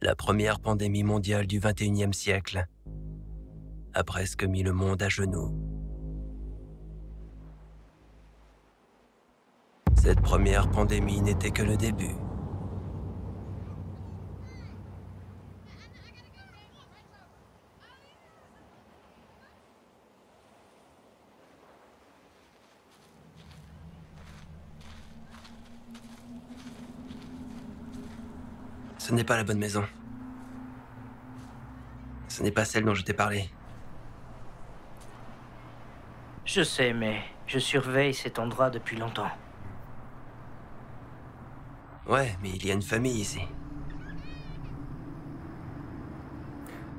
La première pandémie mondiale du XXIe siècle a presque mis le monde à genoux. Cette première pandémie n'était que le début. Ce n'est pas la bonne maison. Ce n'est pas celle dont je t'ai parlé. Je sais, mais je surveille cet endroit depuis longtemps. Ouais, mais il y a une famille ici.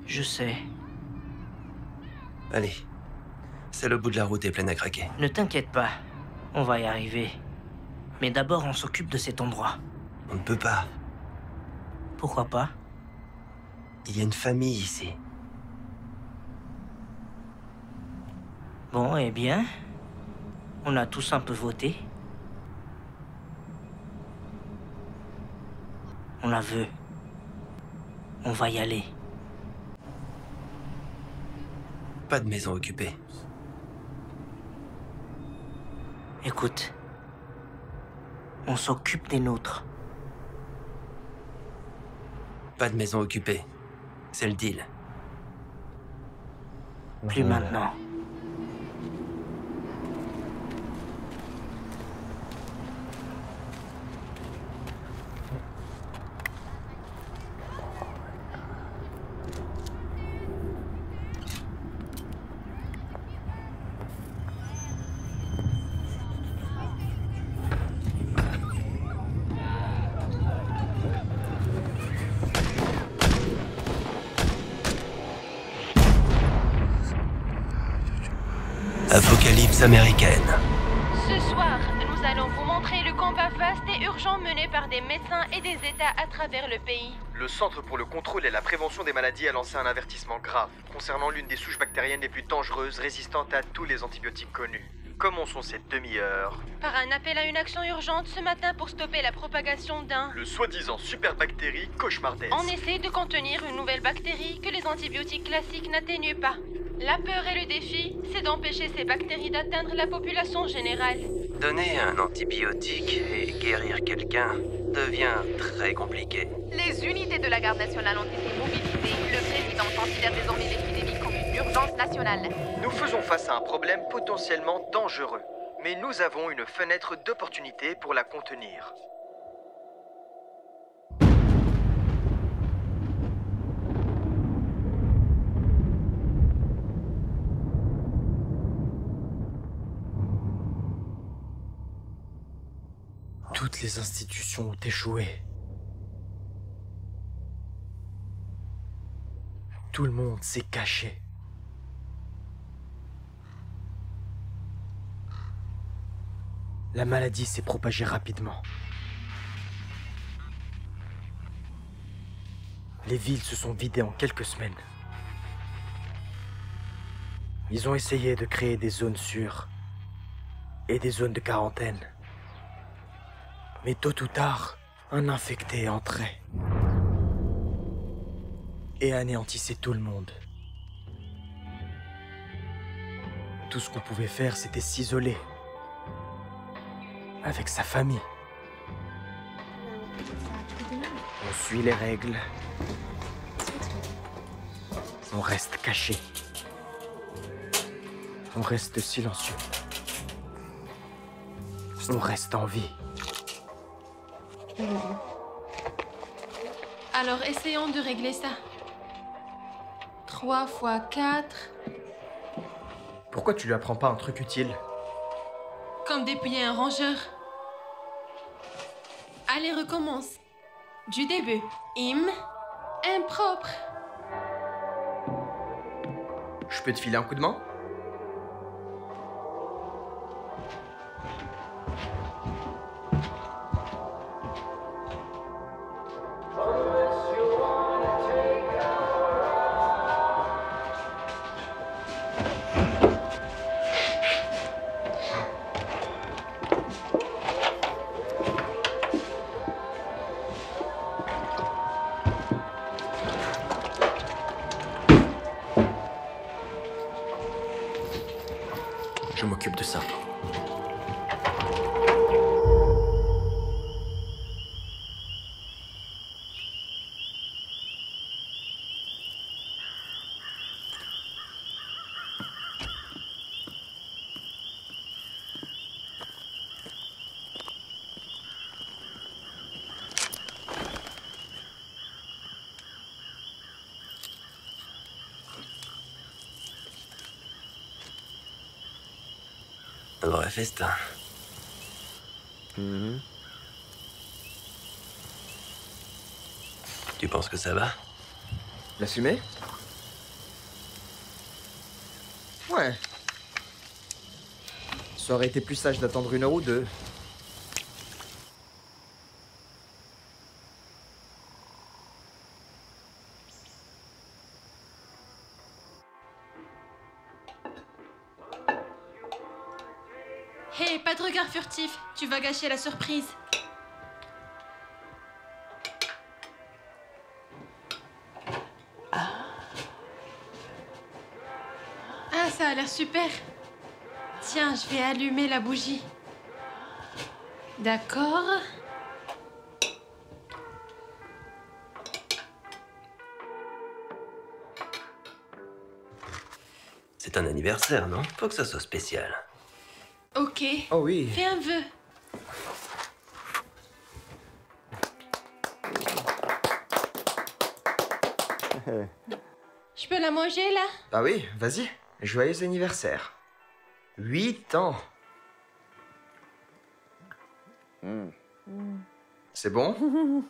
Je sais. Allez. C'est le bout de la route et pleine à craquer. Ne t'inquiète pas, on va y arriver. Mais d'abord, on s'occupe de cet endroit. On ne peut pas. Pourquoi pas? Il y a une famille ici. Bon, eh bien, on a tous un peu voté. On la veut. On va y aller. Pas de maison occupée. Écoute, on s'occupe des nôtres. Pas de maison occupée. C'est le deal. Plus maintenant. Apocalypse américaine. Ce soir, nous allons vous montrer le combat vaste et urgent mené par des médecins et des États à travers le pays. Le Centre pour le contrôle et la prévention des maladies a lancé un avertissement grave concernant l'une des souches bactériennes les plus dangereuses résistantes à tous les antibiotiques connus. Commençons cette demi-heure Par un appel à une action urgente ce matin pour stopper la propagation d'un... le soi-disant superbactérie cauchemardesque. On essaie de contenir une nouvelle bactérie que les antibiotiques classiques n'atténuent pas. La peur et le défi, c'est d'empêcher ces bactéries d'atteindre la population générale. Donner un antibiotique et guérir quelqu'un devient très compliqué. Les unités de la garde nationale ont été mobilisées. Le président considère désormais l'épidémie comme une urgence nationale. Nous faisons face à un problème potentiellement dangereux, mais nous avons une fenêtre d'opportunité pour la contenir. Toutes les institutions ont échoué. Tout le monde s'est caché. La maladie s'est propagée rapidement. Les villes se sont vidées en quelques semaines. Ils ont essayé de créer des zones sûres et des zones de quarantaine. Mais tôt ou tard, un infecté entrait et anéantissait tout le monde. Tout ce qu'on pouvait faire, c'était s'isoler avec sa famille. On suit les règles. On reste caché. On reste silencieux. On reste en vie. Alors essayons de régler ça. 3 fois 4, Pourquoi tu lui apprends pas un truc utile? comme dépouiller un rongeur. Allez, recommence. Du début. Impropre. Je peux te filer un coup de main? m'occupe de ça. Un vrai festin. Tu penses que ça va? L'assumer? Ouais. Ça aurait été plus sage d'attendre 1 heure ou 2. Hé, pas de regard furtif, tu vas gâcher la surprise. Ah, ça a l'air super. Tiens, je vais allumer la bougie. D'accord. C'est un anniversaire, non? Faut que ça soit spécial. Ok. Oh oui. Fais un vœu. Je peux la manger, là? Ah oui, vas-y. Joyeux anniversaire. 8 ans. C'est bon?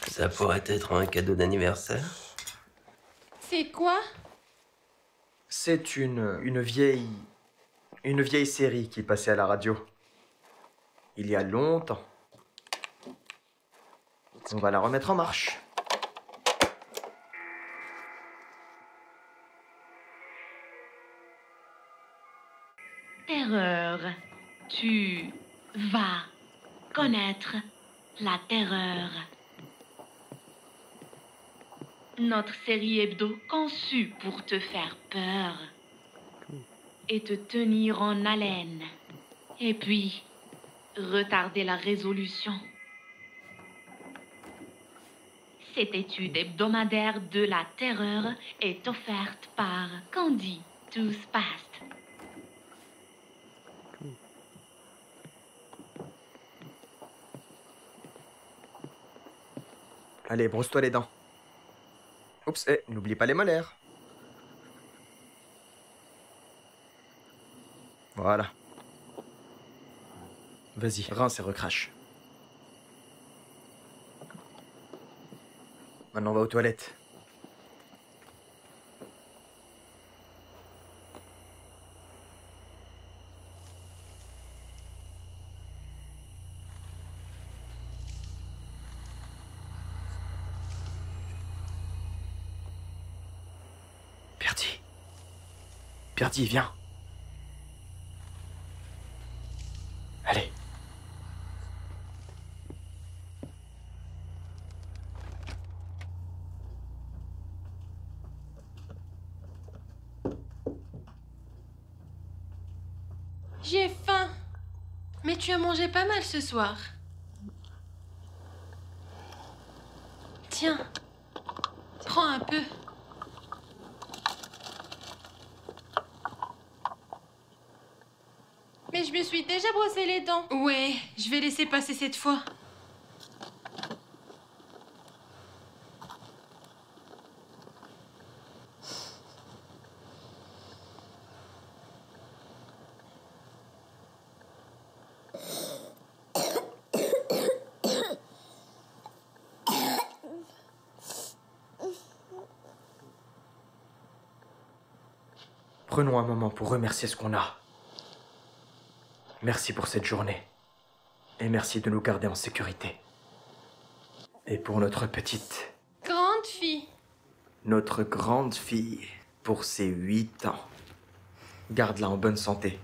Ça pourrait être un cadeau d'anniversaire. C'est quoi? C'est une vieille série qui passait à la radio. Il y a longtemps. On va la remettre en marche. Terreur. Tu vas connaître la terreur. Notre série hebdo conçue pour te faire peur et te tenir en haleine. Et puis, retarder la résolution. Cette étude hebdomadaire de la terreur est offerte par Candy Tooth Paste. Allez, brosse-toi les dents. Oups, n'oublie pas les molaires. Voilà. Vas-y, rince et recrache. Maintenant, on va aux toilettes. Birdie, viens. Allez. J'ai faim. Mais tu as mangé pas mal ce soir. Tiens. Prends un peu. Mais je me suis déjà brossé les dents. Ouais, je vais laisser passer cette fois. Prenons un moment pour remercier ce qu'on a. Merci pour cette journée. Et merci de nous garder en sécurité. Et pour notre petite... Grande fille. Notre grande fille, pour ses 8 ans. Garde-la en bonne santé.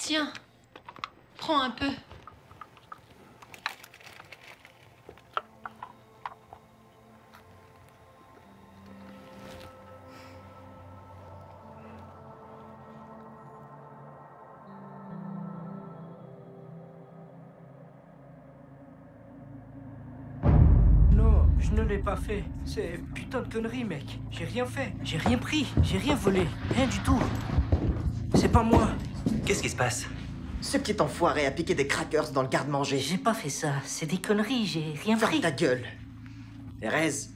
Tiens, prends un peu. Non, je ne l'ai pas fait. C'est putain de connerie, mec. J'ai rien fait. J'ai rien pris. J'ai rien volé. Rien du tout. C'est pas moi. Qu'est-ce qui se passe? Ce petit enfoiré a piqué des crackers dans le garde-manger. J'ai pas fait ça. C'est des conneries. J'ai rien Ferme pris. ta gueule. Erez,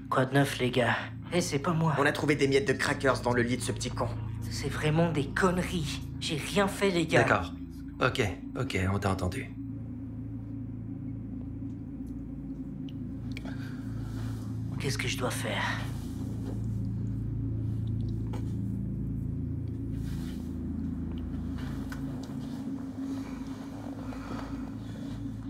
Quoi de neuf, les gars? Eh, c'est pas moi. on a trouvé des miettes de crackers dans le lit de ce petit con. C'est vraiment des conneries. J'ai rien fait, les gars. D'accord. Ok, on t'a entendu. Qu'est-ce que je dois faire?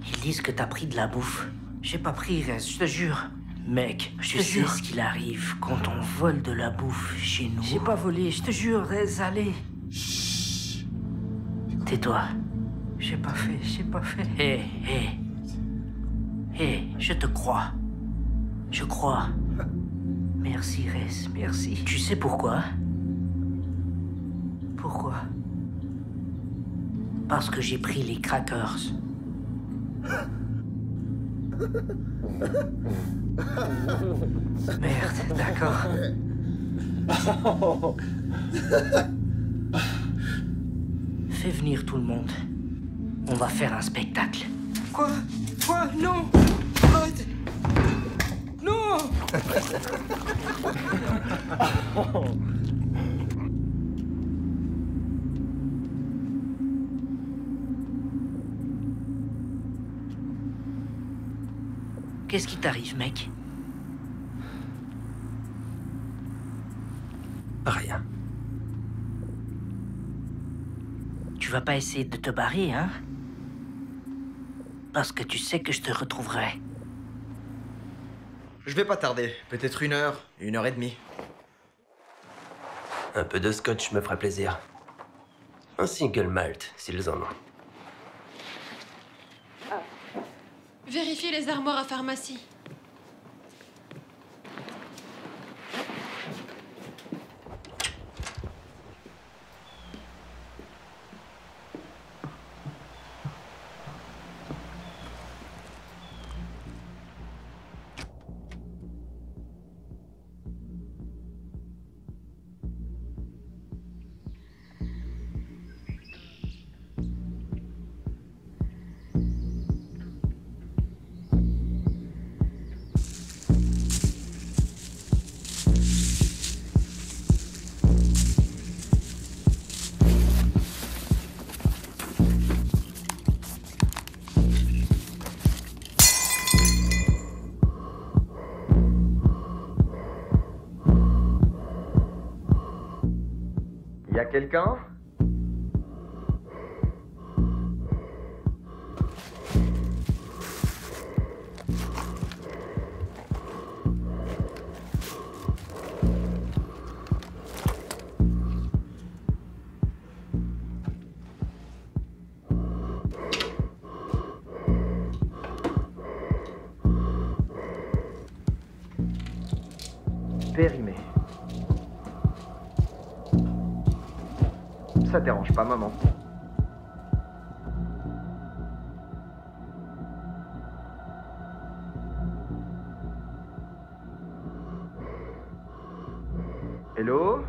Ils disent que t'as pris de la bouffe. J'ai pas pris, Rez, je te jure. Mec, je te jure ce qu'il arrive quand on vole de la bouffe chez nous. J'ai pas volé, je te jure, Rez, allez. Chut. Tais-toi. J'ai pas fait. Hé, je te crois. Je crois. Merci, Rez, merci. Tu sais pourquoi? Pourquoi? Parce que j'ai pris les crackers. Merde, d'accord. Fais venir tout le monde. On va faire un spectacle. Quoi? Non! Arrête! Non! Qu'est-ce qui t'arrive, mec? Rien. Tu vas pas essayer de te barrer, hein? Parce que tu sais que je te retrouverai. Je vais pas tarder. Peut-être 1 heure, 1h30. Un peu de scotch me ferait plaisir. Un single malt, s'ils en ont. Vérifiez les armoires à pharmacie. Y a quelqu'un? Périmé. Ça te dérange pas, maman? Hello?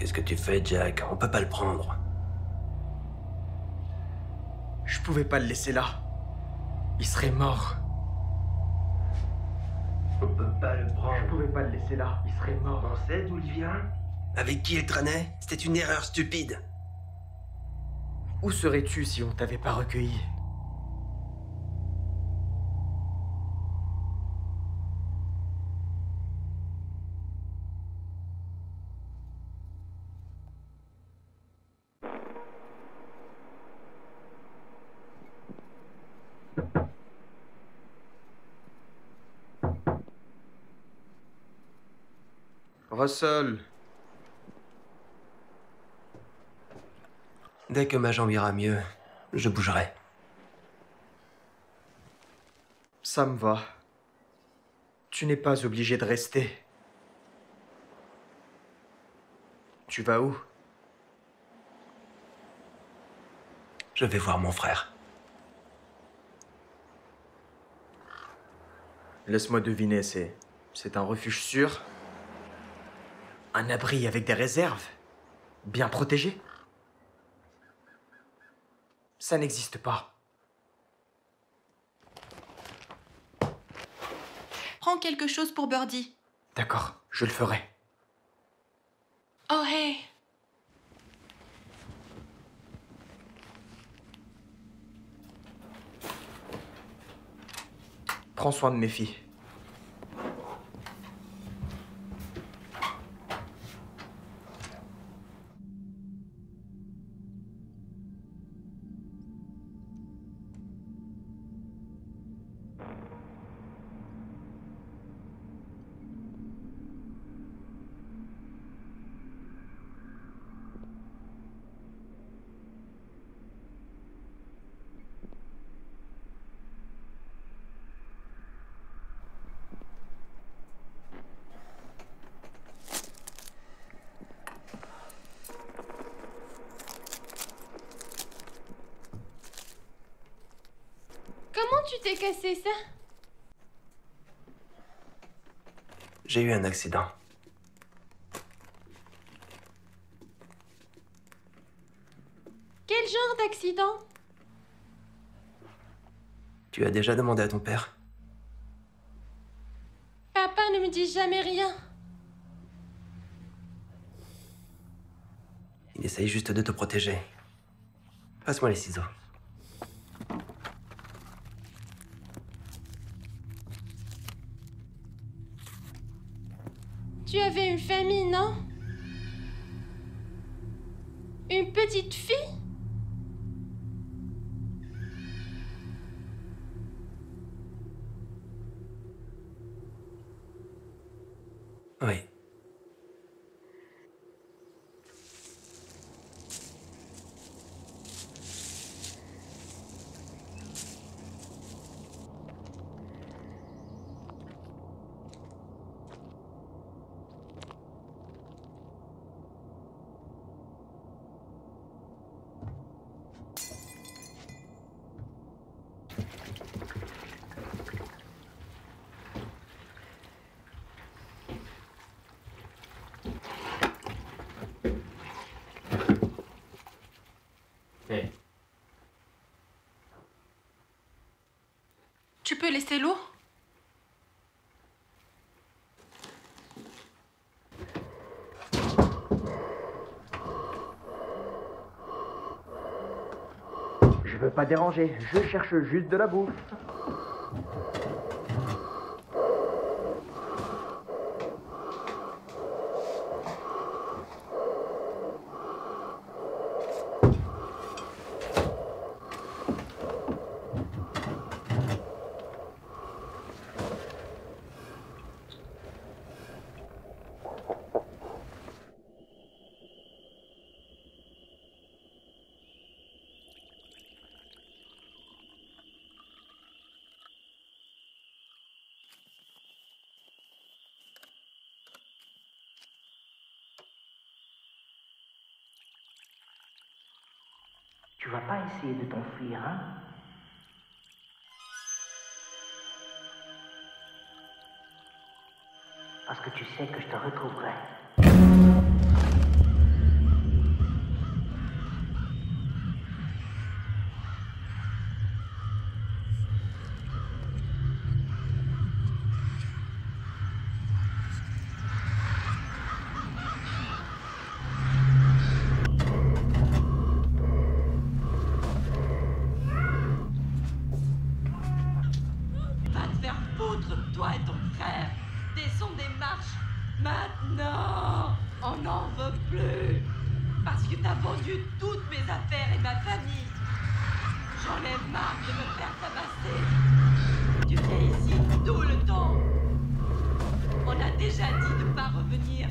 Qu'est-ce que tu fais, Jack? On peut pas le prendre. Je pouvais pas le laisser là. Il serait mort. On peut pas le prendre. Je pouvais pas le laisser là. Il serait mort. On sait d'où il vient? Avec qui il traînait? C'était une erreur stupide. Où serais-tu si on t'avait pas recueilli? Russell, Dès que ma jambe ira mieux, je bougerai. ça me va. Tu n'es pas obligé de rester. Tu vas où? Je vais voir mon frère. Laisse-moi deviner, c'est un refuge sûr? Un abri avec des réserves? Bien protégé? Ça n'existe pas. Prends quelque chose pour Birdie. D'accord, je le ferai. Oh hey. Prends soin de mes filles. Comment tu t'es cassé ça? J'ai eu un accident. Quel genre d'accident? Tu as déjà demandé à ton père? Papa ne me dit jamais rien. Il essaye juste de te protéger. Passe-moi les ciseaux. Tu avais une famille, non? Une petite fille? Oui. Tu peux laisser l'eau? Je veux pas déranger, je cherche juste de la bouffe. Tu vas pas essayer de t'enfuir, hein? Parce que tu sais que je te retrouverai. toi et ton frère. Descends des marches. Maintenant. On n'en veut plus. Parce que t'as vendu toutes mes affaires et ma famille. J'en ai marre de me faire tabasser. Tu fais ici tout le temps. On a déjà dit de pas revenir.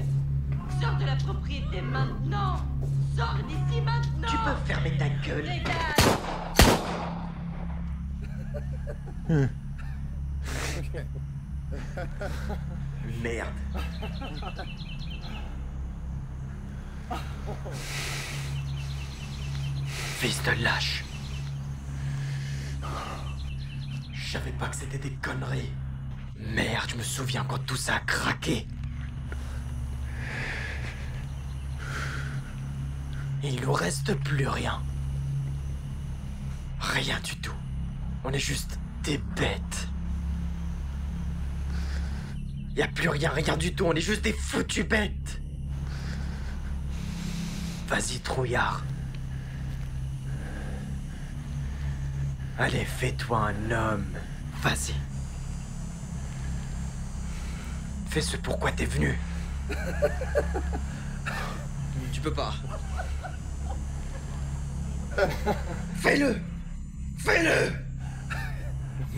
Sors de la propriété maintenant. Sors d'ici maintenant. Tu peux fermer ta gueule. Dégage. Merde. Fils de lâche. Je savais pas que c'était des conneries. Merde, je me souviens quand tout ça a craqué. Il nous reste plus rien. Rien du tout. On est juste des bêtes. Y a plus rien, rien du tout. On est juste des foutues bêtes. Vas-y, trouillard. Allez, fais-toi un homme. Vas-y. Fais ce pourquoi t'es venu. Tu peux pas. Fais-le. Fais-le.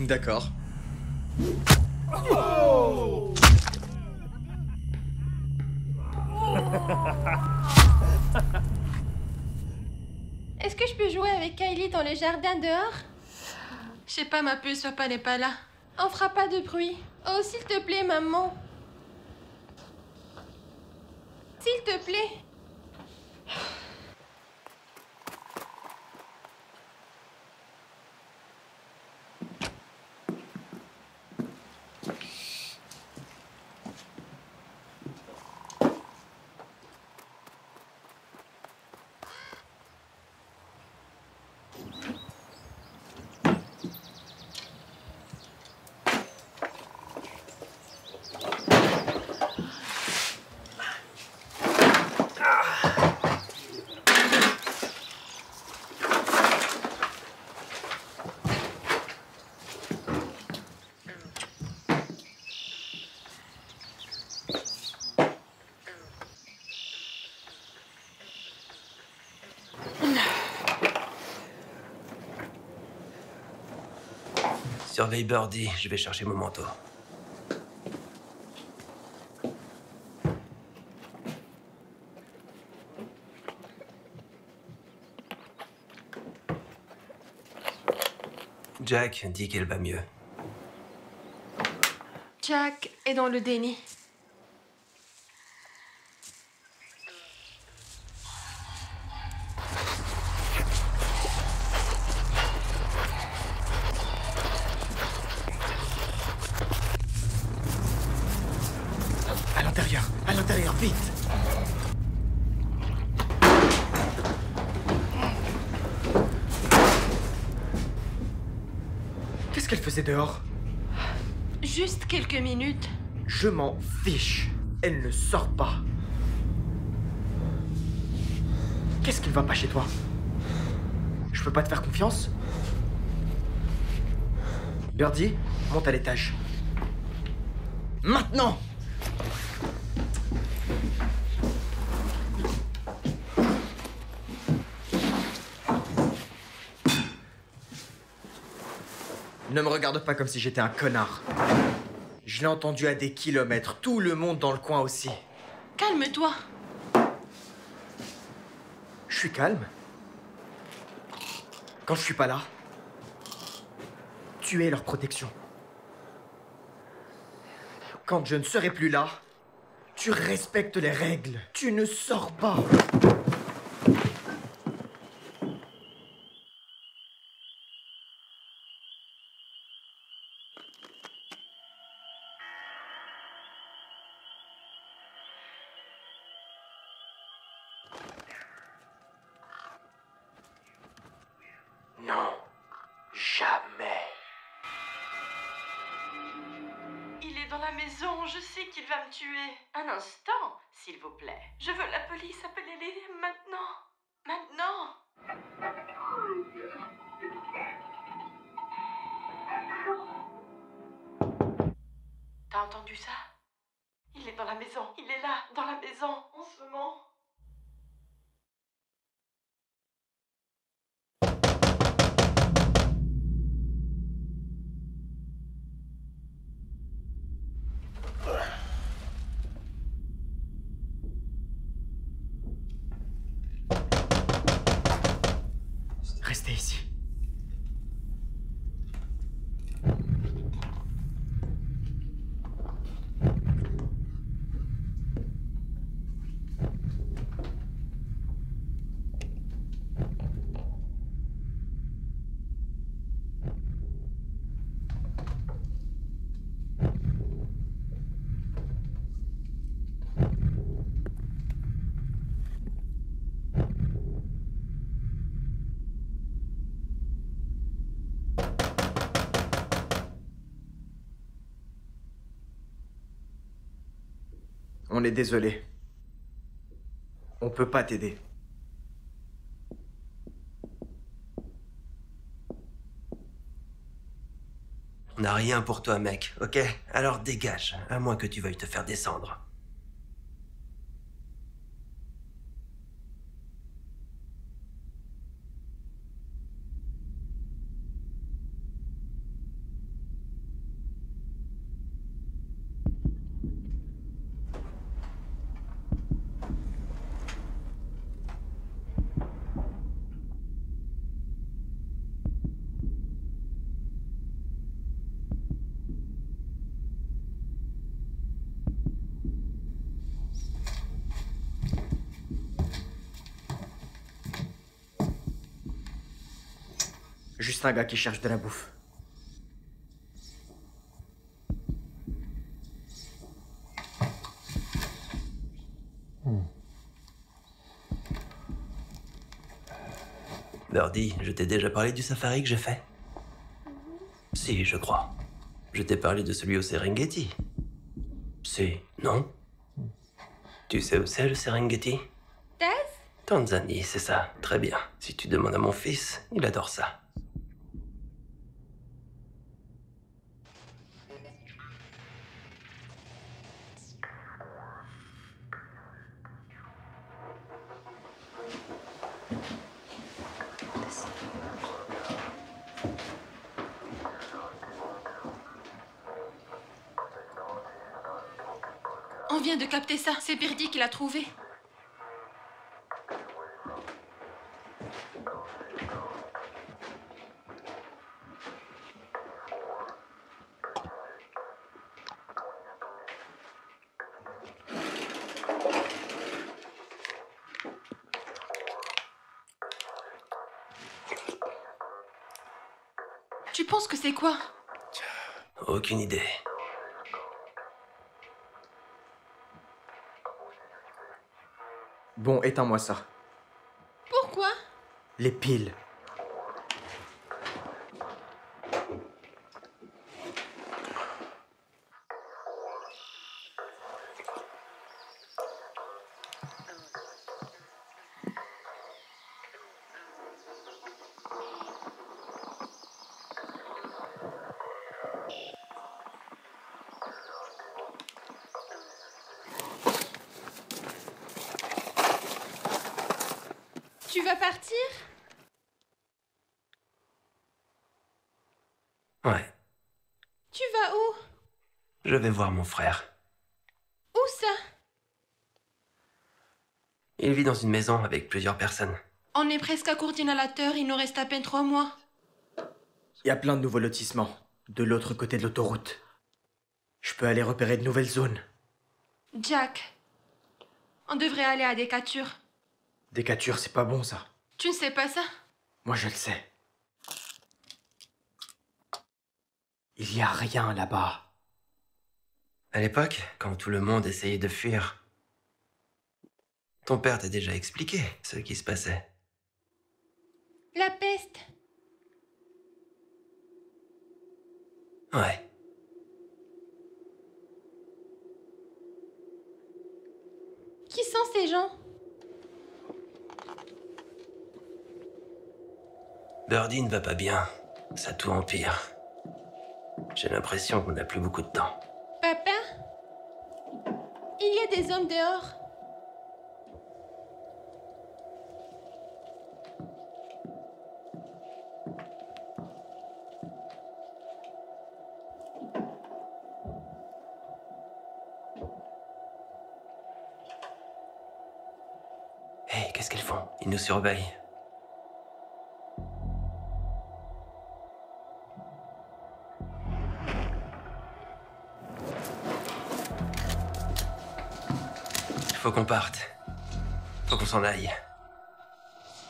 D'accord. Est-ce que je peux jouer avec Kylie dans le jardin dehors? Je sais pas, ma puce, papa n'est pas là. On fera pas de bruit. Oh, s'il te plaît, maman. S'il te plaît. Surveille Birdie, je vais chercher mon manteau. Jack dit qu'elle va mieux. Jack est dans le déni. À l'intérieur, vite. Qu'est-ce qu'elle faisait dehors? Juste quelques minutes. Je m'en fiche. Elle ne sort pas. Qu'est-ce qui ne va pas chez toi? Je peux pas te faire confiance? Birdie, monte à l'étage. Maintenant! Ne me regarde pas comme si j'étais un connard. Je l'ai entendu à des kilomètres, tout le monde dans le coin aussi. Calme-toi. Je suis calme. Quand je suis pas là, tu es leur protection. Quand je ne serai plus là, tu respectes les règles. Tu ne sors pas. Non, jamais. Il est dans la maison, je sais qu'il va me tuer. Un instant, s'il vous plaît. Je veux la police, appelez-les maintenant. Maintenant. entendu ça? Il est dans la maison. Il est là, dans la maison, en ce moment. Restez ici. On est désolé. On peut pas t'aider. On n'a rien pour toi, mec, ok? Alors dégage, à moins que tu veuilles te faire descendre. Juste un gars qui cherche de la bouffe. Birdie, je t'ai déjà parlé du safari que j'ai fait? Si, je crois. Je t'ai parlé de celui au Serengeti. Si, non? Tu sais où c'est le Serengeti? Tess? Tanzanie, c'est ça. Très bien. Si tu demandes à mon fils, il adore ça. On vient de capter ça. C'est Birdie qui l'a trouvé. Tu penses que c'est quoi? Aucune idée. Bon, éteins-moi ça. Pourquoi? Les piles. Tu vas partir? Ouais, Tu vas où? je vais voir mon frère. Où ça? Il vit dans une maison avec plusieurs personnes. On est presque à court d'inhalateurs, il nous reste à peine 3 mois. Il y a plein de nouveaux lotissements, de l'autre côté de l'autoroute. Je peux aller repérer de nouvelles zones. Jack, on devrait aller à Decatur. Decatur, c'est pas bon ça. Tu ne sais pas ça? Moi je le sais. Il y a rien là-bas. À l'époque, quand tout le monde essayait de fuir, ton père t'a déjà expliqué ce qui se passait. La peste. Ouais. Qui sont ces gens? Birdie ne va pas bien. Ça tout empire. J'ai l'impression qu'on n'a plus beaucoup de temps. Papa? Il y a des hommes dehors. Hé, qu'est-ce qu'ils font? Ils nous surveillent. Faut qu'on parte. Faut qu'on s'en aille.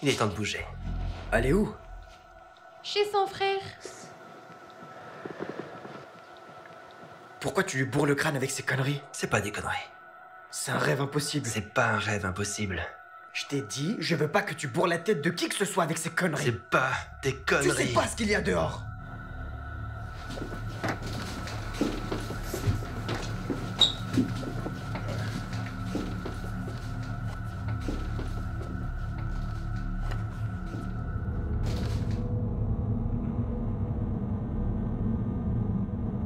Il est temps de bouger. Allez où? Chez son frère. Pourquoi tu lui bourres le crâne avec ces conneries? C'est pas des conneries. C'est un rêve impossible. C'est pas un rêve impossible. Je t'ai dit, je veux pas que tu bourres la tête de qui que ce soit avec ces conneries. C'est pas des conneries. Tu sais pas ce qu'il y a dehors.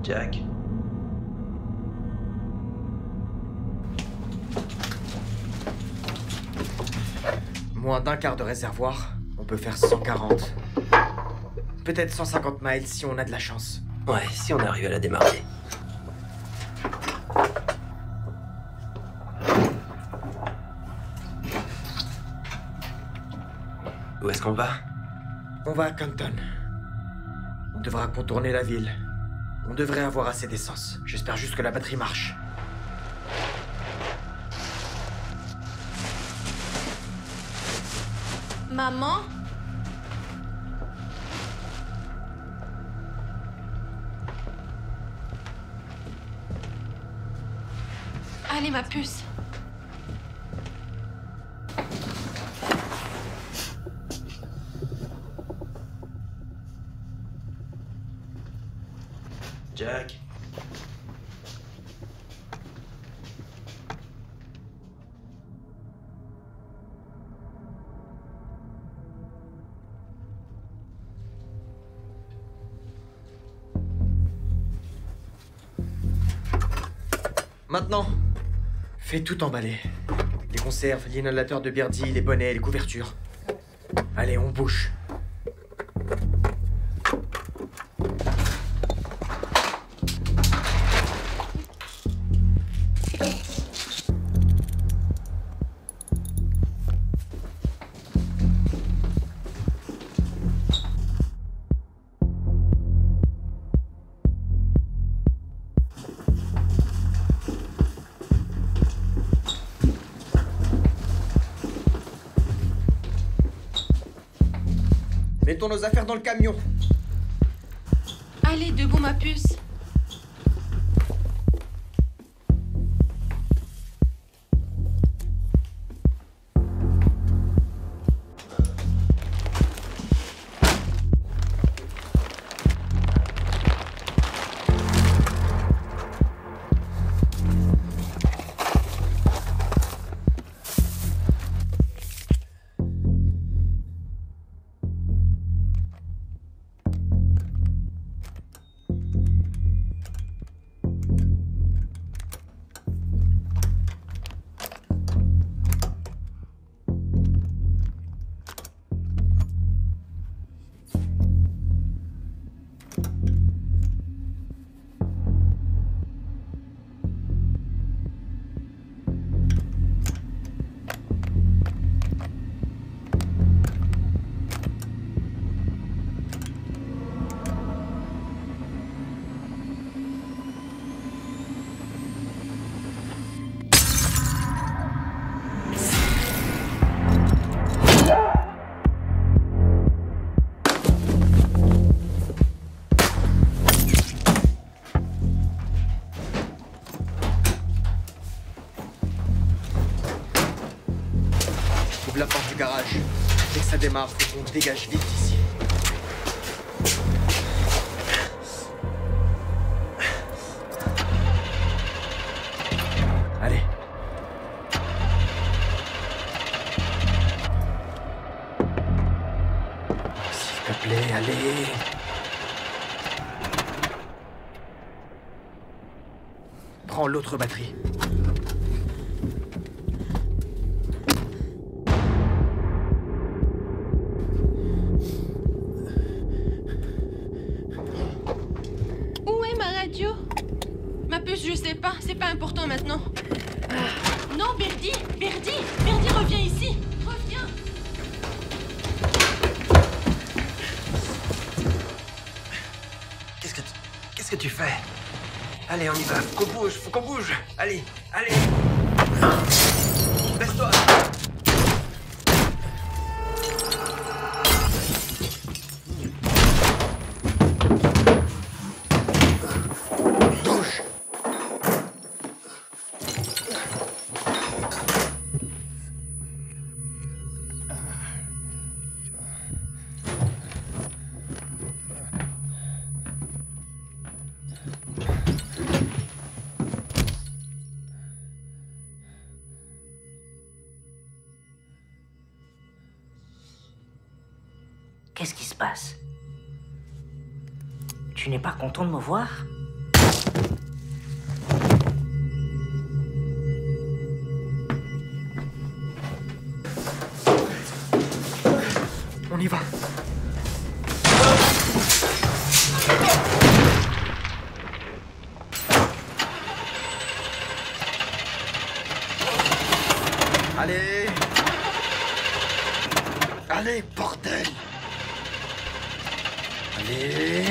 Jack. Moins d'un quart de réservoir, on peut faire 140. Peut-être 150 miles si on a de la chance. Ouais, si on arrive à la démarrer. Où est-ce qu'on va? On va à Compton. On devra contourner la ville. On devrait avoir assez d'essence. J'espère juste que la batterie marche. Maman? Allez, ma puce. Jack. Maintenant, fais tout emballer. Les conserves, l'inhalateur de Birdie, les bonnets, les couvertures. Allez, on bouge. Mettons nos affaires dans le camion. Allez, debout, ma puce. Ouvre la porte du garage. Dès que ça démarre, faut qu'on dégage vite d'ici. Allez. S'il te plaît, allez. Prends l'autre batterie. radio? Ma puce, je sais pas. C'est pas important maintenant. Non, Birdie! Birdie! Birdie, reviens ici! Reviens! Qu'est-ce que tu fais? Allez, on y va. Faut qu'on bouge. Allez, allez. Baisse-toi. Bouge. Qu'est-ce qui se passe? Tu n'es pas content de me voir? On y va. Allez! Allez, bordel! Allez!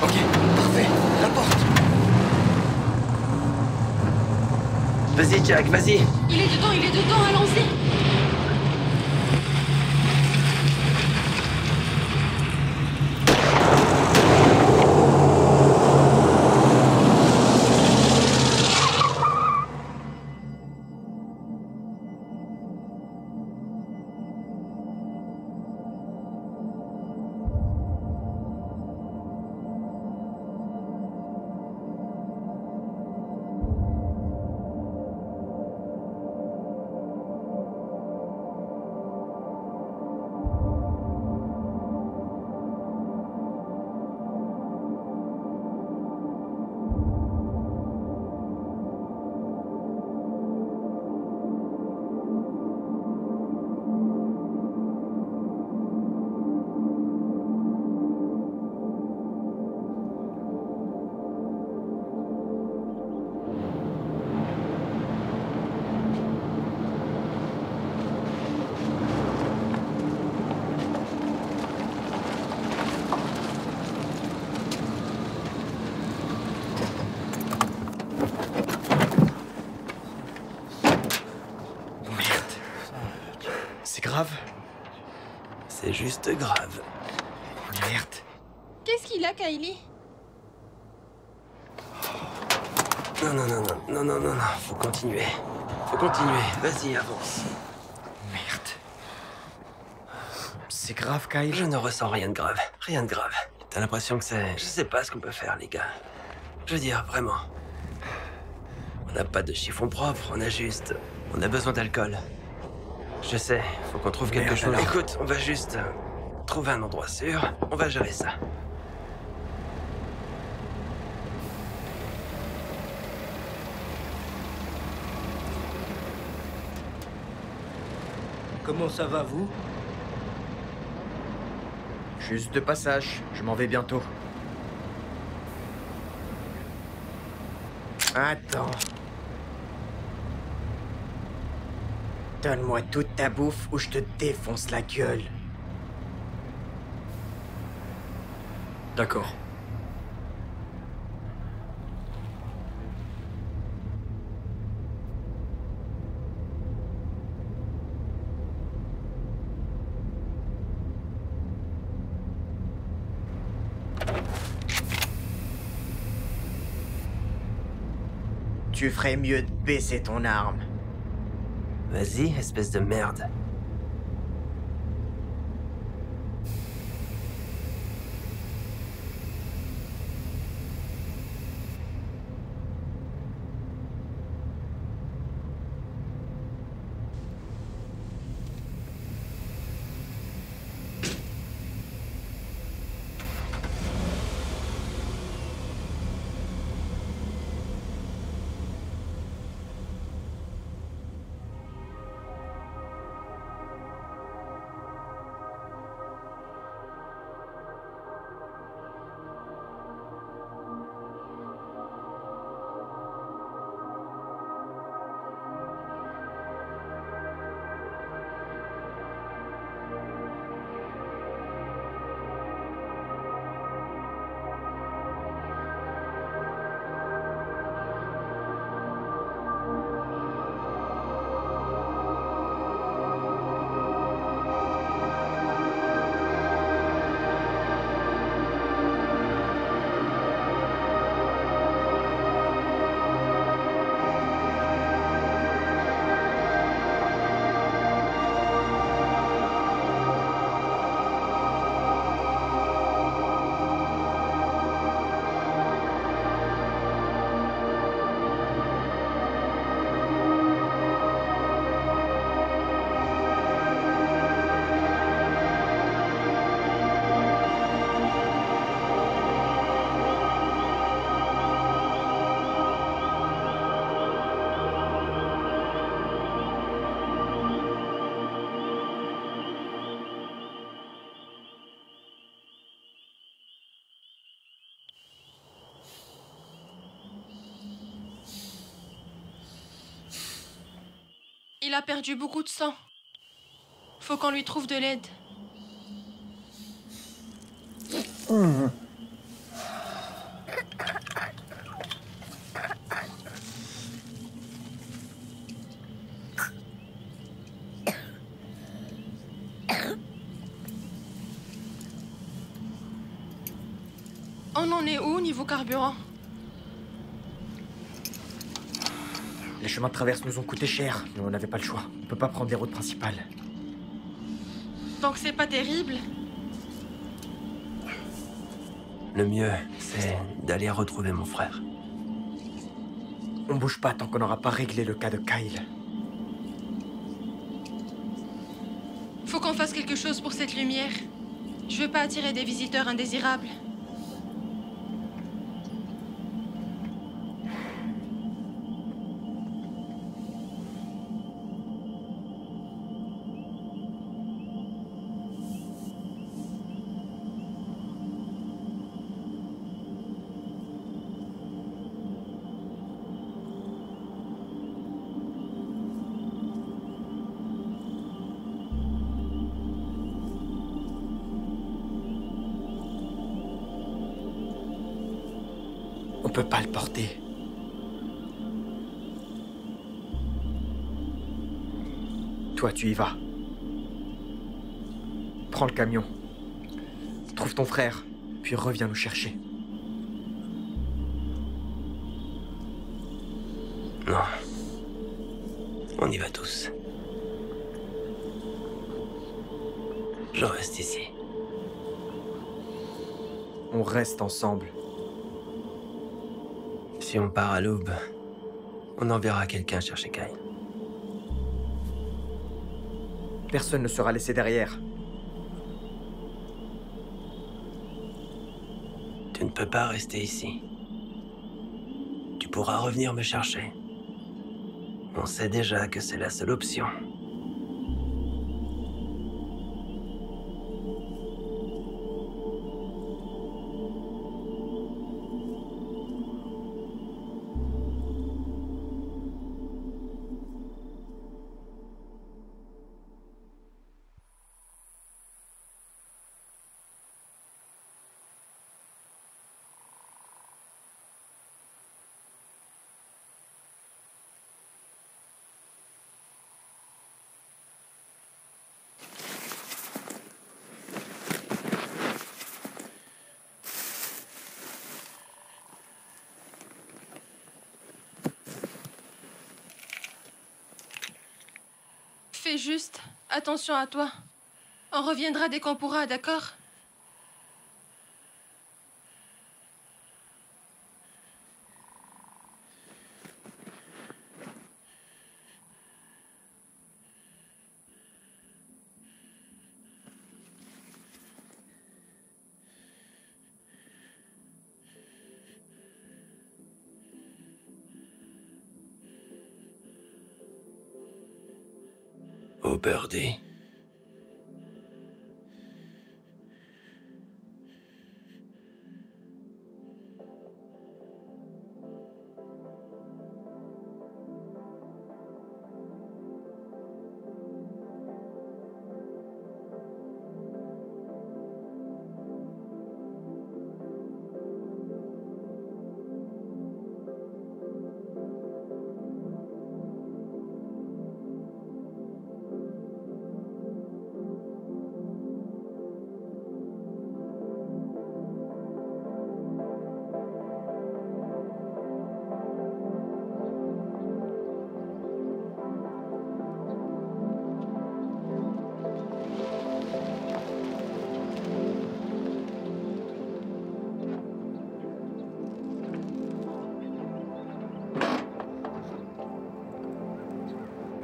Ok, parfait. La porte. Vas-y, Jack, vas-y. Il est dedans, allons-y! C'est grave? C'est juste grave. Merde. Qu'est-ce qu'il a, Kylie? Non. Faut continuer. Vas-y, avance. Merde. C'est grave, Kyle? Je ne ressens rien de grave. Rien de grave. T'as l'impression que c'est... Je sais pas ce qu'on peut faire, les gars. Je veux dire, vraiment. On n'a pas de chiffon propre, on a juste... On a besoin d'alcool. Je sais, faut qu'on trouve quelque chose. Alors. Écoute, on va juste... trouver un endroit sûr. On va gérer ça. Comment ça va, vous? Juste de passage, je m'en vais bientôt. Attends. Donne-moi toute ta bouffe ou je te défonce la gueule. D'accord. Tu ferais mieux de baisser ton arme. Vas-y, espèce de merde. Il a perdu beaucoup de sang. Faut qu'on lui trouve de l'aide. On en est où niveau carburant? Les chemins de traverse nous ont coûté cher, mais on n'avait pas le choix. On peut pas prendre les routes principales. Donc c'est pas terrible? Le mieux, c'est d'aller retrouver mon frère. On bouge pas tant qu'on n'aura pas réglé le cas de Kyle. Faut qu'on fasse quelque chose pour cette lumière. Je veux pas attirer des visiteurs indésirables. On peut pas le porter. Toi, tu y vas. Prends le camion. Trouve ton frère, puis reviens nous chercher. Non. On y va tous. Je reste ici. On reste ensemble. Si on part à l'aube, on enverra quelqu'un chercher Kyle. Personne ne sera laissé derrière. Tu ne peux pas rester ici. Tu pourras revenir me chercher. On sait déjà que c'est la seule option. Fais juste attention à toi. On reviendra dès qu'on pourra, d'accord? Oh, Birdie.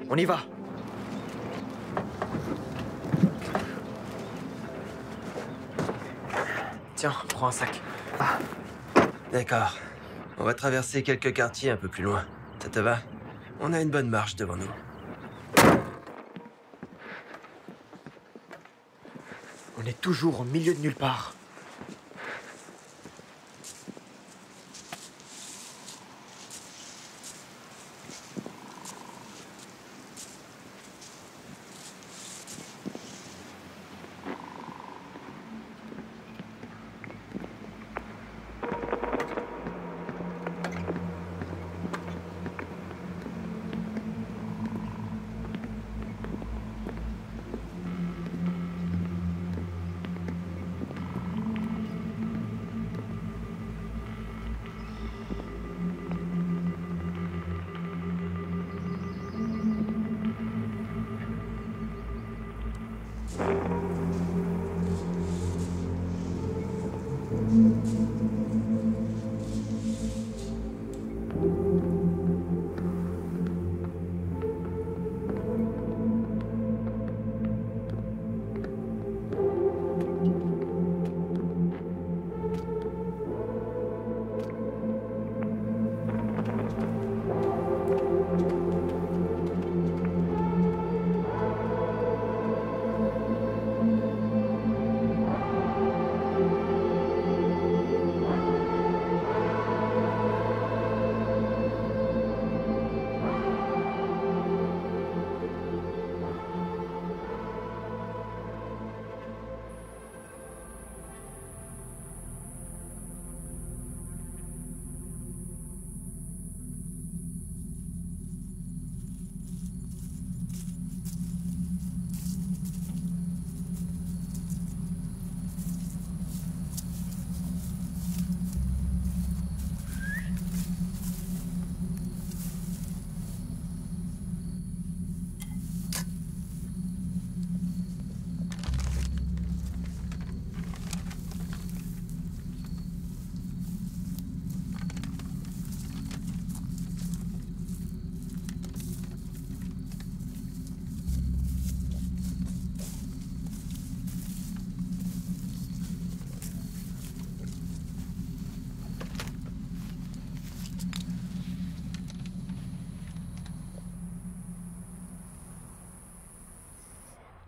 On y va. Tiens, prends un sac. Ah. D'accord. On va traverser quelques quartiers un peu plus loin. Ça te va? On a une bonne marche devant nous. On est toujours au milieu de nulle part.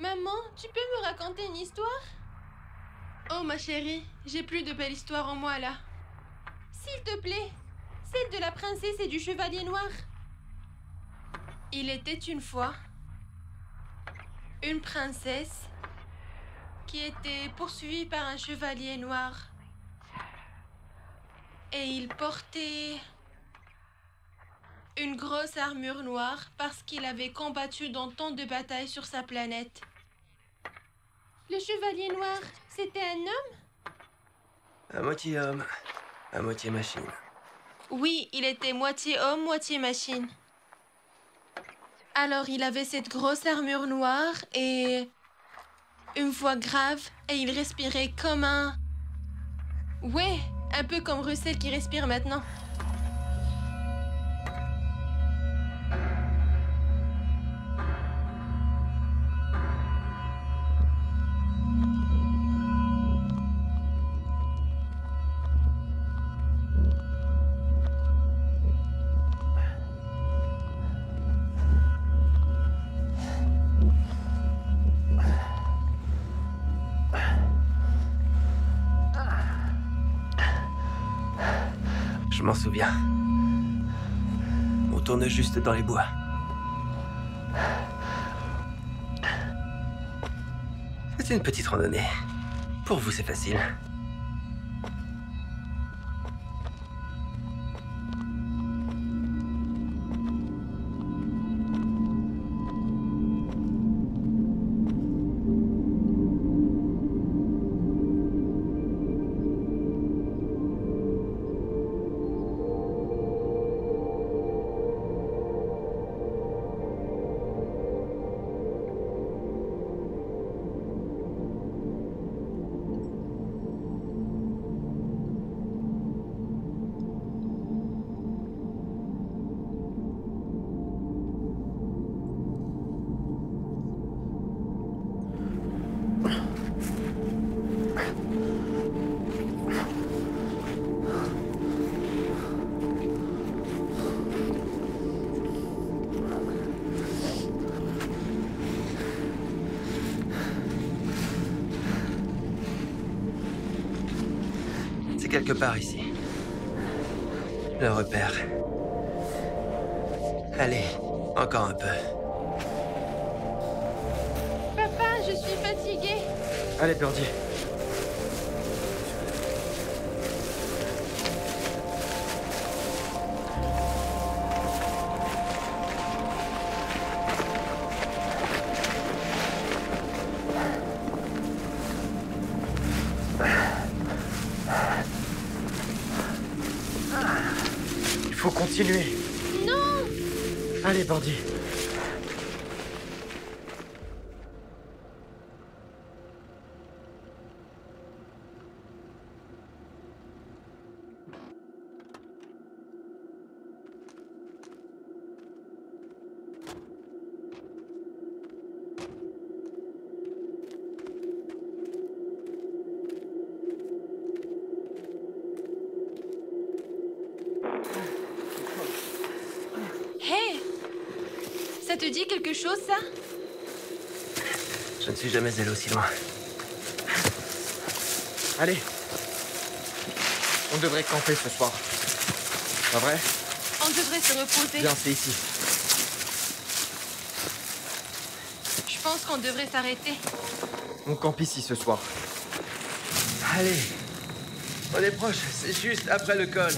Maman, tu peux me raconter une histoire? Oh ma chérie, j'ai plus de belles histoires en moi là. S'il te plaît, celle de la princesse et du chevalier noir. Il était une fois une princesse qui était poursuivie par un chevalier noir. Et il portait une grosse armure noire parce qu'il avait combattu dans tant de batailles sur sa planète. Le chevalier noir, c'était un homme? À moitié homme, à moitié machine. Oui, il était moitié homme, moitié machine. Alors il avait cette grosse armure noire et une voix grave et il respirait comme un... Ouais, un peu comme Russell qui respire maintenant. Je m'en souviens. On tourne juste dans les bois. C'est une petite randonnée. Pour vous, c'est facile. Quelque part ici. Le repère. Allez, encore un peu. Papa, je suis fatiguée. Allez, Birdie. Continuez. Non. Allez, bandit. Ça te dit quelque chose, ça? Je ne suis jamais allé aussi loin. Allez. On devrait camper ce soir. Pas vrai? On devrait se reposer. Viens, c'est ici. Je pense qu'on devrait s'arrêter. On campe ici ce soir. Allez. On est proche, c'est juste après le col.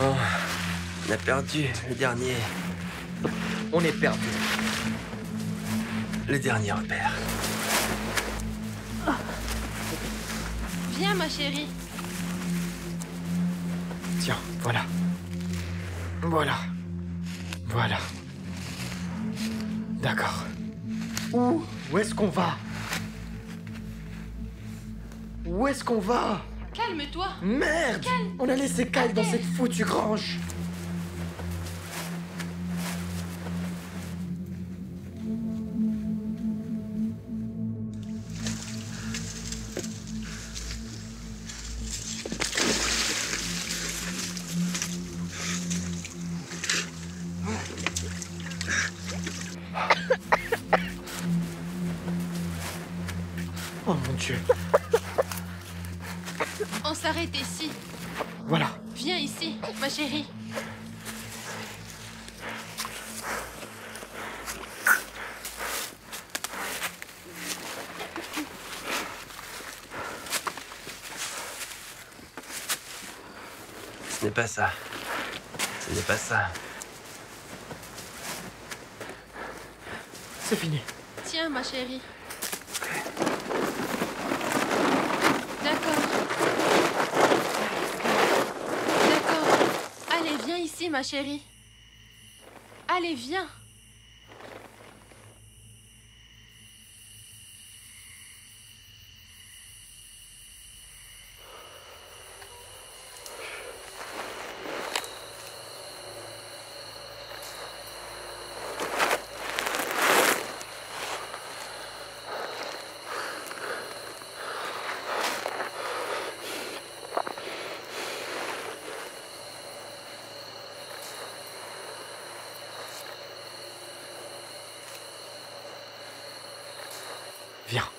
Oh, on a perdu le dernier. On est perdu. Le dernier repère. Viens, ma chérie. Tiens, voilà. Voilà. Voilà. D'accord. Où est-ce qu'on va? Où est-ce qu'on va? Calme-toi. Merde! On a laissé Kyle dans cette foutue grange. Oh mon Dieu. On s'arrête ici. Voilà. Viens ici, ma chérie. Ce n'est pas ça. Ce n'est pas ça. C'est fini. Tiens, ma chérie. D'accord. D'accord. Allez, viens ici, ma chérie. Allez, viens. Viens.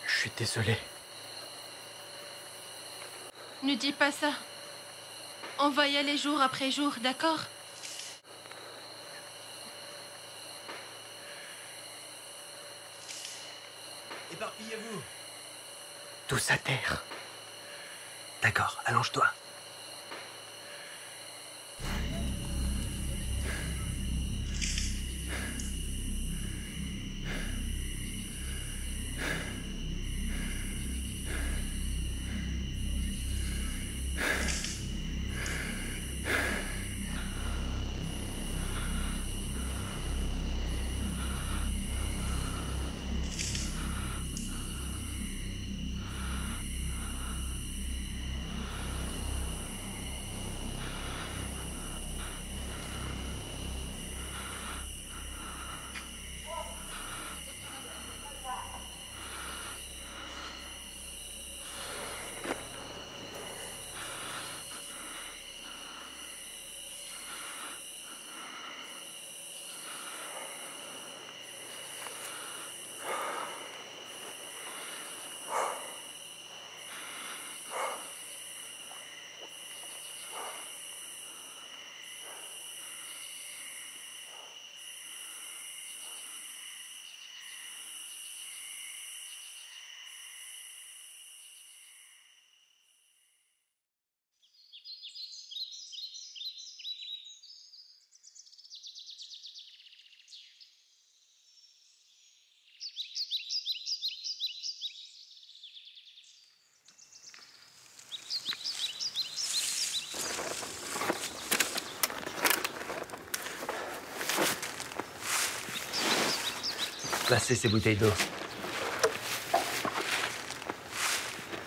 Je suis désolé. Ne dis pas ça. On va y aller jour après jour, d'accord? Éparpillez-vous. Tous à terre. D'accord, allonge-toi. Passez ces bouteilles d'eau.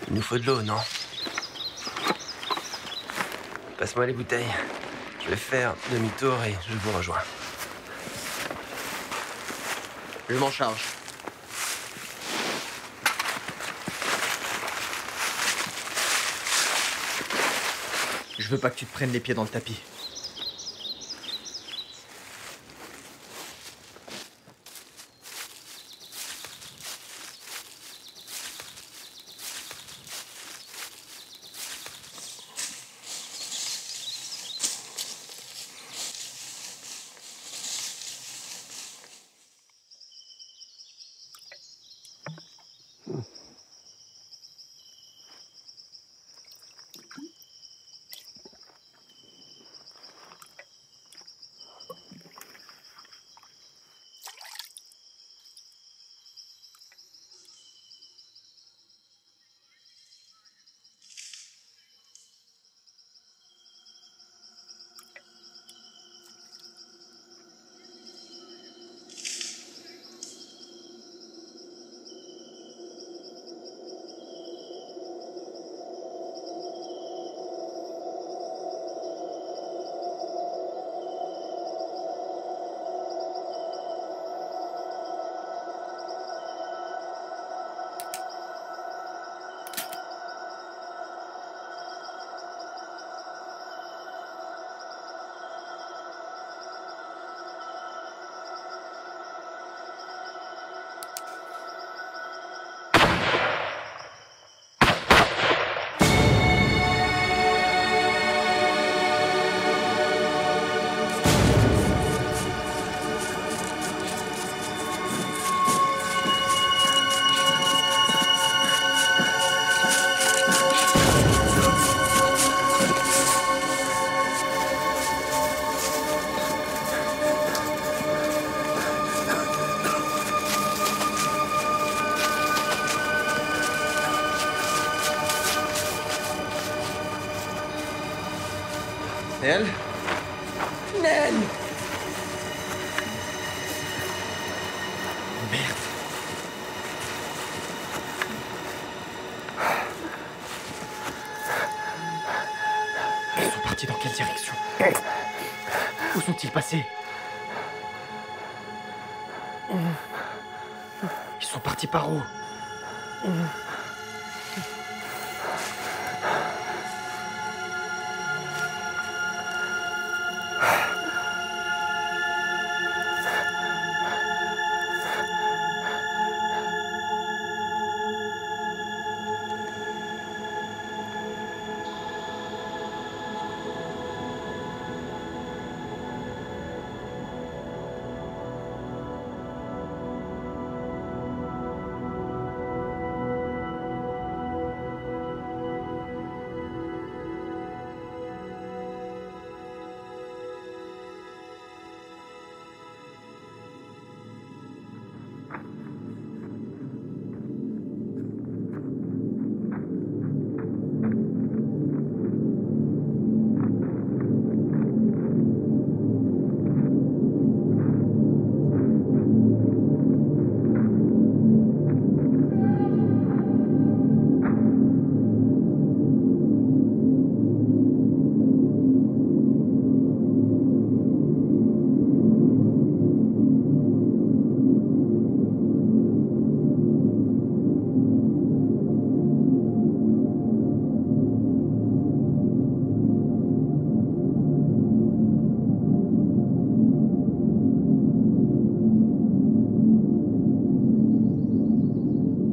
Il nous faut de l'eau, non? Passe-moi les bouteilles. Je vais faire demi-tour et je vous rejoins. Je m'en charge. Je veux pas que tu te prennes les pieds dans le tapis. Nell? Nell! Merde. Ils sont partis dans quelle direction? Où sont-ils passés? Ils sont partis par où?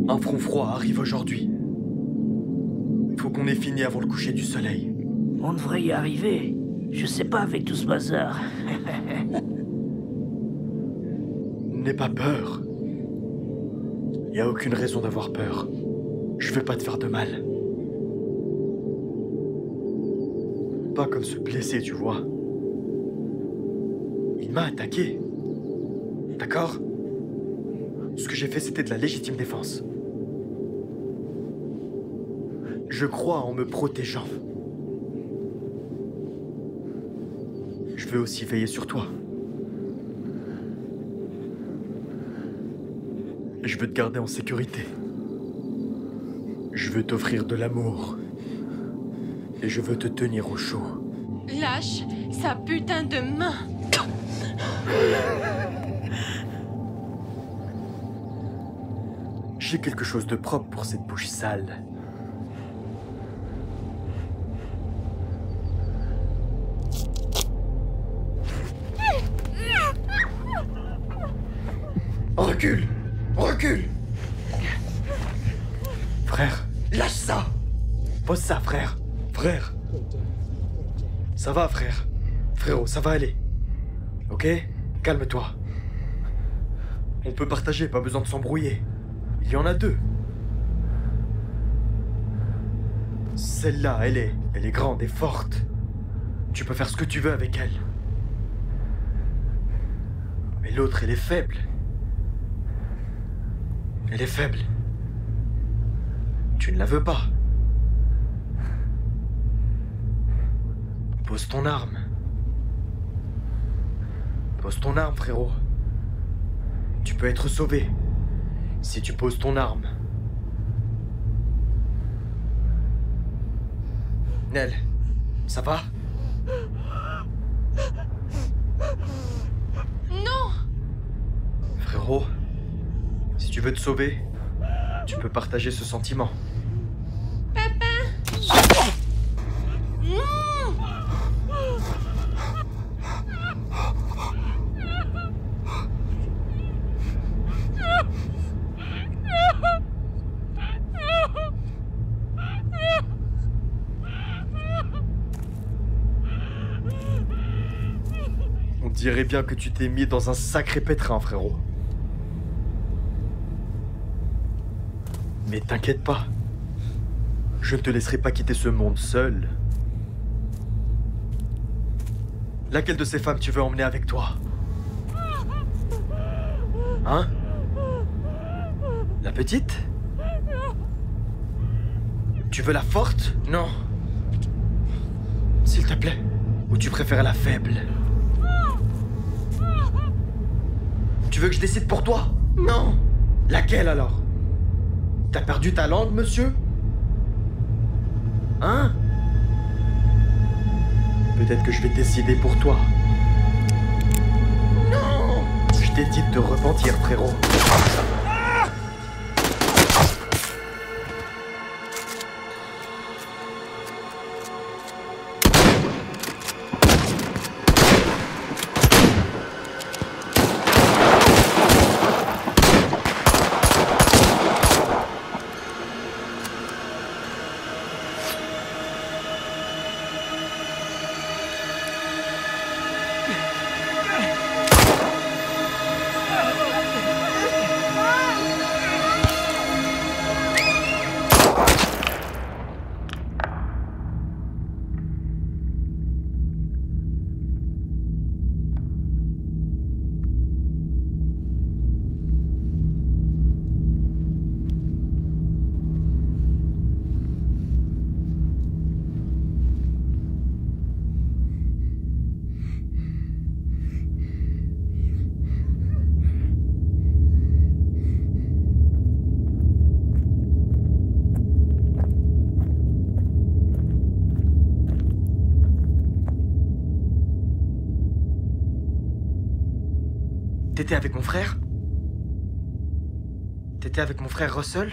Un front froid arrive aujourd'hui. Faut qu'on ait fini avant le coucher du soleil. On devrait y arriver. Je sais pas avec tout ce bazar. N'aie pas peur. Y a aucune raison d'avoir peur. Je veux pas te faire de mal. Pas comme se blesser, tu vois. Il m'a attaqué. D'accord? Ce que j'ai fait, c'était de la légitime défense. Je crois en me protégeant. Je veux aussi veiller sur toi. Et je veux te garder en sécurité. Je veux t'offrir de l'amour. Et je veux te tenir au chaud. Lâche sa putain de main. J'ai quelque chose de propre pour cette bouche sale. Recule! Recule! Frère, Lâche ça! pose ça, frère. Frère. Ça va, frère. Frérot, ça va aller. Ok? Calme-toi. On peut partager, pas besoin de s'embrouiller. Il y en a deux. Celle-là, elle est grande et forte. Tu peux faire ce que tu veux avec elle. Mais l'autre, elle est faible. Elle est faible. Tu ne la veux pas. Pose ton arme. Pose ton arme, frérot. Tu peux être sauvé si tu poses ton arme. Nell, ça va? Non! Frérot, si tu veux te sauver, tu peux partager ce sentiment. On dirait bien que tu t'es mis dans un sacré pétrin, frérot. Mais t'inquiète pas. Je ne te laisserai pas quitter ce monde seul. Laquelle de ces femmes tu veux emmener avec toi? Hein? La petite? Tu veux la forte? Non. S'il te plaît. Ou tu préfères la faible? Tu veux que je décide pour toi? Non. Laquelle alors? T'as perdu ta langue, monsieur? Hein? Peut-être que je vais décider pour toi. Non! Je t'ai dit de te repentir, frérot. T'étais avec mon frère? T'étais avec mon frère Russell?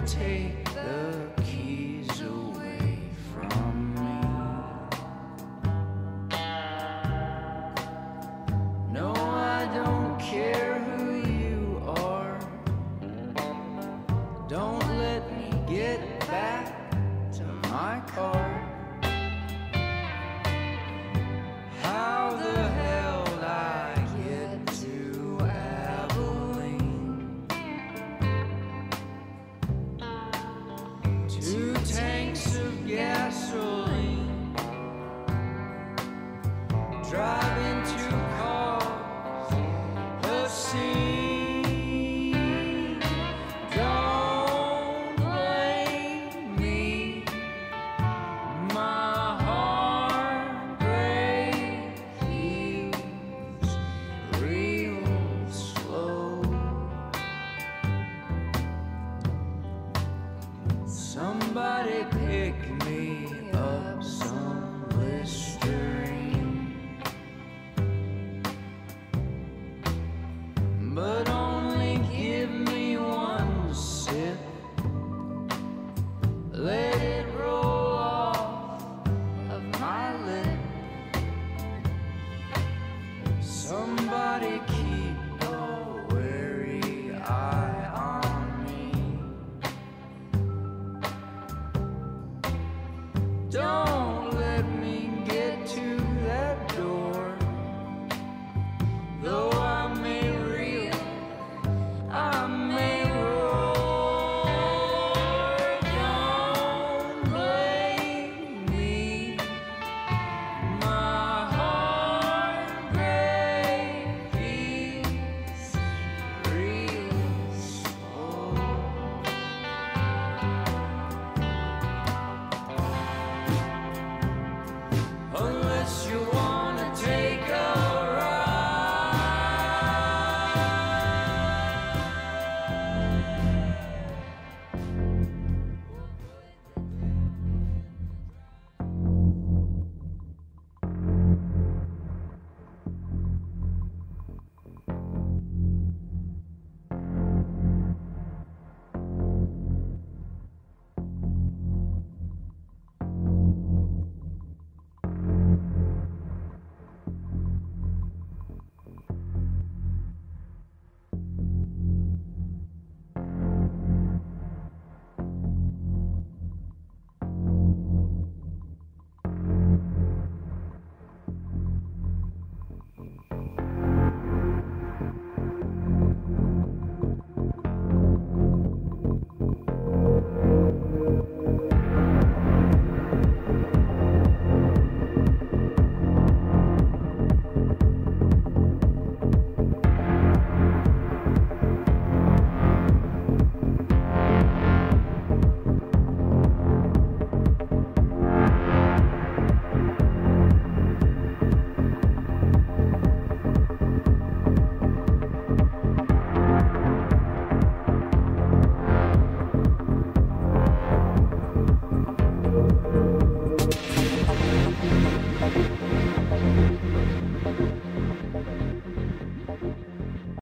take the keys away from me. No, I don't care who you are. Don't let me get back to my car. How the hell I get to Abilene? 2 tanks of gasoline, driving 2 cars, a scene. Don't blame me, my heart breaks real slow. Somebody pick me up some Listerine, but